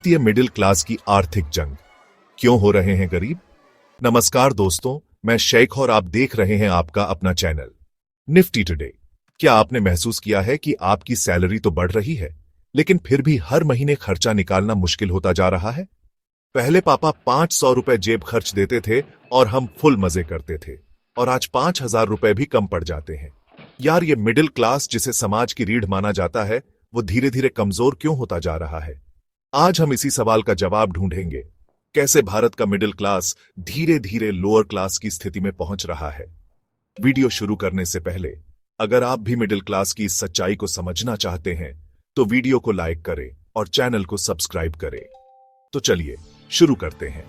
भारतीय middle class की आर्थिक जंग। क्यों हो रहे हैं गरीब? नमस्कार दोस्तों, मैं शेख और आप देख रहे हैं आपका अपना चैनल निफ्टी टुडे। क्या आपने महसूस किया है कि आपकी सैलरी तो बढ़ रही है, लेकिन फिर भी हर महीने खर्चा निकालना मुश्किल होता जा रहा है? पहले पापा 500 रुपए जेब खर्च देते थे और हम फुल मजे करते थे, और आज 5,000 रुपए भी कम पड़ जाते हैं। यार, ये मिडिल क्लास जिसे समाज की रीढ़ माना जाता है, वो धीरे धीरे कमजोर क्यों होता जा रहा है? आज हम इसी सवाल का जवाब ढूंढेंगे। कैसे भारत का मिडिल क्लास धीरे धीरे लोअर क्लास की स्थिति में पहुंच रहा है। वीडियो शुरू करने से पहले, अगर आप भी मिडिल क्लास की इस सच्चाई को समझना चाहते हैं तो वीडियो को लाइक करें और चैनल को सब्सक्राइब करें। तो चलिए शुरू करते हैं।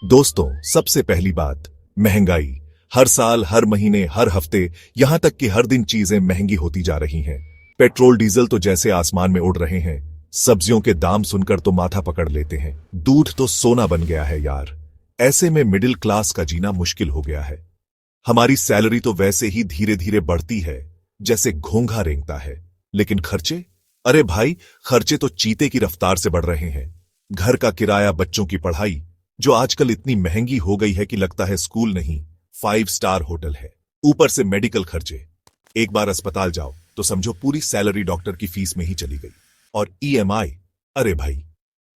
दोस्तों, सबसे पहली बात, महंगाई। हर साल, हर महीने, हर हफ्ते, यहां तक कि हर दिन चीजें महंगी होती जा रही हैं। पेट्रोल डीजल तो जैसे आसमान में उड़ रहे हैं, सब्जियों के दाम सुनकर तो माथा पकड़ लेते हैं, दूध तो सोना बन गया है यार। ऐसे में मिडिल क्लास का जीना मुश्किल हो गया है। हमारी सैलरी तो वैसे ही धीरे धीरे बढ़ती है जैसे घोंघा रेंगता है, लेकिन खर्चे, अरे भाई, खर्चे तो चीते की रफ्तार से बढ़ रहे हैं। घर का किराया, बच्चों की पढ़ाई, जो आजकल इतनी महंगी हो गई है कि लगता है स्कूल नहीं 5 स्टार होटल है। ऊपर से मेडिकल खर्चे, एक बार अस्पताल जाओ तो समझो पूरी सैलरी डॉक्टर की फीस में ही चली गई। और ईएमआई, अरे भाई,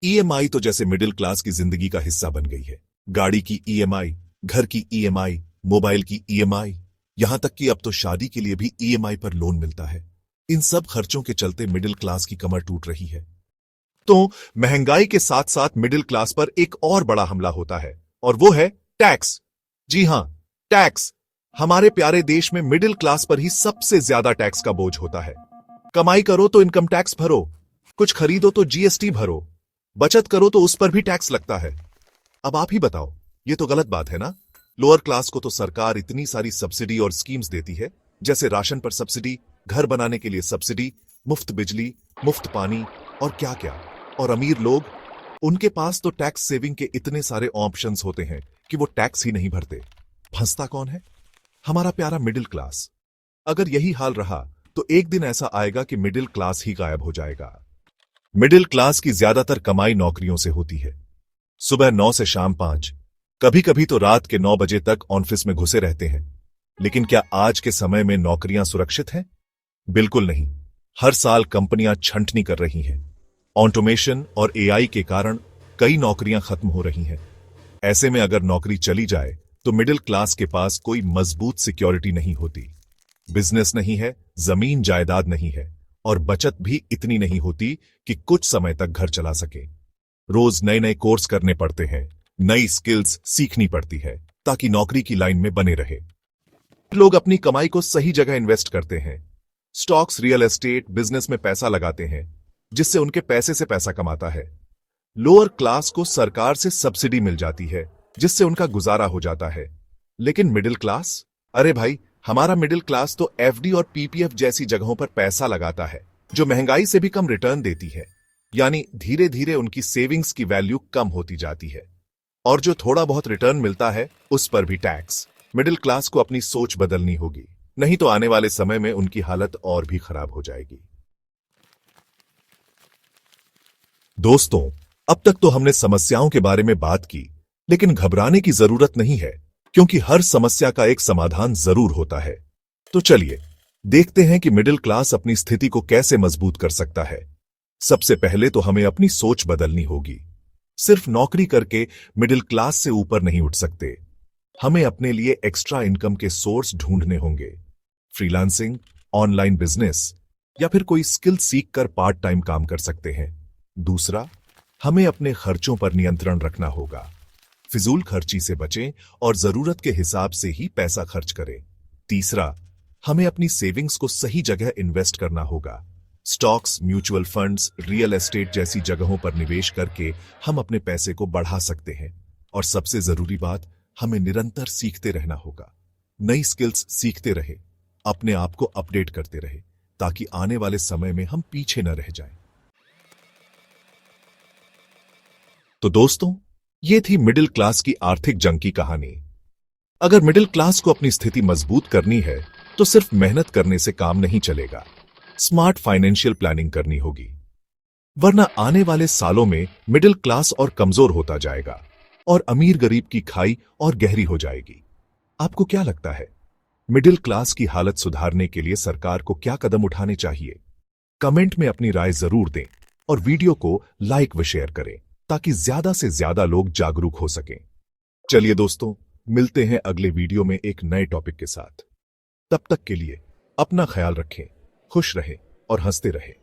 ईएमआई तो जैसे मिडिल क्लास की जिंदगी का हिस्सा बन गई है। गाड़ी की ईएमआई, घर की ईएमआई, मोबाइल की ईएमआई, यहां तक कि अब तो शादी के लिए भी ईएमआई पर लोन मिलता है। इन सब खर्चों के चलते मिडिल क्लास की कमर टूट रही है। तो महंगाई के साथ साथ मिडिल क्लास पर एक और बड़ा हमला होता है, और वो है टैक्स। जी हां, टैक्स। हमारे प्यारे देश में मिडिल क्लास पर ही सबसे ज्यादा टैक्स का बोझ होता है। कमाई करो तो इनकम टैक्स भरो, कुछ खरीदो तो जीएसटी भरो, बचत करो तो उस पर भी टैक्स लगता है। अब आप ही बताओ, ये तो गलत बात है ना? लोअर क्लास को तो सरकार इतनी सारी सब्सिडी और स्कीम्स देती है, जैसे राशन पर सब्सिडी, घर बनाने के लिए सब्सिडी, मुफ्त बिजली, मुफ्त पानी और क्या क्या। और अमीर लोग, उनके पास तो टैक्स सेविंग के इतने सारे ऑप्शंस होते हैं कि वो टैक्स ही नहीं भरते। फंसता कौन है? हमारा प्यारा मिडिल क्लास। अगर यही हाल रहा तो एक दिन ऐसा आएगा कि मिडिल क्लास ही गायब हो जाएगा। मिडिल क्लास की ज्यादातर कमाई नौकरियों से होती है। सुबह 9 से शाम 5, कभी कभी तो रात के 9 बजे तक ऑफिस में घुसे रहते हैं। लेकिन क्या आज के समय में नौकरियां सुरक्षित हैं? बिल्कुल नहीं। हर साल कंपनियां छंटनी कर रही हैं। ऑटोमेशन और एआई के कारण कई नौकरियां खत्म हो रही हैं। ऐसे में अगर नौकरी चली जाए तो मिडिल क्लास के पास कोई मजबूत सिक्योरिटी नहीं होती। बिजनेस नहीं है, जमीन जायदाद नहीं है, और बचत भी इतनी नहीं होती कि कुछ समय तक घर चला सके। रोज नए नए कोर्स करने पड़ते हैं, नई स्किल्स सीखनी पड़ती है ताकि नौकरी की लाइन में बने रहे। लोग अपनी कमाई को सही जगह इन्वेस्ट करते हैं। स्टॉक्स, रियल एस्टेट, बिजनेस में पैसा लगाते हैं, जिससे उनके पैसे से पैसा कमाता है। लोअर क्लास को सरकार से सब्सिडी मिल जाती है, जिससे उनका गुजारा हो जाता है। लेकिन मिडिल क्लास, अरे भाई, हमारा मिडिल क्लास तो एफडी और पीपीएफ जैसी जगहों पर पैसा लगाता है, जो महंगाई से भी कम रिटर्न देती है। यानी धीरे धीरे उनकी सेविंग्स की वैल्यू कम होती जाती है, और जो थोड़ा बहुत रिटर्न मिलता है उस पर भी टैक्स। मिडिल क्लास को अपनी सोच बदलनी होगी, नहीं तो आने वाले समय में उनकी हालत और भी खराब हो जाएगी। दोस्तों, अब तक तो हमने समस्याओं के बारे में बात की, लेकिन घबराने की जरूरत नहीं है, क्योंकि हर समस्या का एक समाधान जरूर होता है। तो चलिए देखते हैं कि मिडिल क्लास अपनी स्थिति को कैसे मजबूत कर सकता है। सबसे पहले तो हमें अपनी सोच बदलनी होगी। सिर्फ नौकरी करके मिडिल क्लास से ऊपर नहीं उठ सकते। हमें अपने लिए एक्स्ट्रा इनकम के सोर्स ढूंढने होंगे। फ्रीलांसिंग, ऑनलाइन बिजनेस, या फिर कोई स्किल सीखकर पार्ट टाइम काम कर सकते हैं। दूसरा, हमें अपने खर्चों पर नियंत्रण रखना होगा। फिजूल खर्ची से बचें और जरूरत के हिसाब से ही पैसा खर्च करें। तीसरा, हमें अपनी सेविंग्स को सही जगह इन्वेस्ट करना होगा। Stocks, mutual funds, real estate जैसी जगहों पर निवेश करके हम अपने पैसे को बढ़ा सकते हैं। और सबसे जरूरी बात, हमें निरंतर सीखते रहना होगा। नई स्किल्स सीखते रहे, अपने आप को अपडेट करते रहे, ताकि आने वाले समय में हम पीछे न रह जाएं। तो दोस्तों, ये थी मिडिल क्लास की आर्थिक जंग की कहानी। अगर मिडिल क्लास को अपनी स्थिति मजबूत करनी है तो सिर्फ मेहनत करने से काम नहीं चलेगा। स्मार्ट फाइनेंशियल प्लानिंग करनी होगी, वरना आने वाले सालों में मिडिल क्लास और कमजोर होता जाएगा और अमीर गरीब की खाई और गहरी हो जाएगी। आपको क्या लगता है, मिडिल क्लास की हालत सुधारने के लिए सरकार को क्या कदम उठाने चाहिए? कमेंट में अपनी राय जरूर दें और वीडियो को लाइक व शेयर करें ताकि ज्यादा से ज्यादा लोग जागरूक हो सकें। चलिए दोस्तों, मिलते हैं अगले वीडियो में एक नए टॉपिक के साथ। तब तक के लिए अपना ख्याल रखें, खुश रहें और हंसते रहें।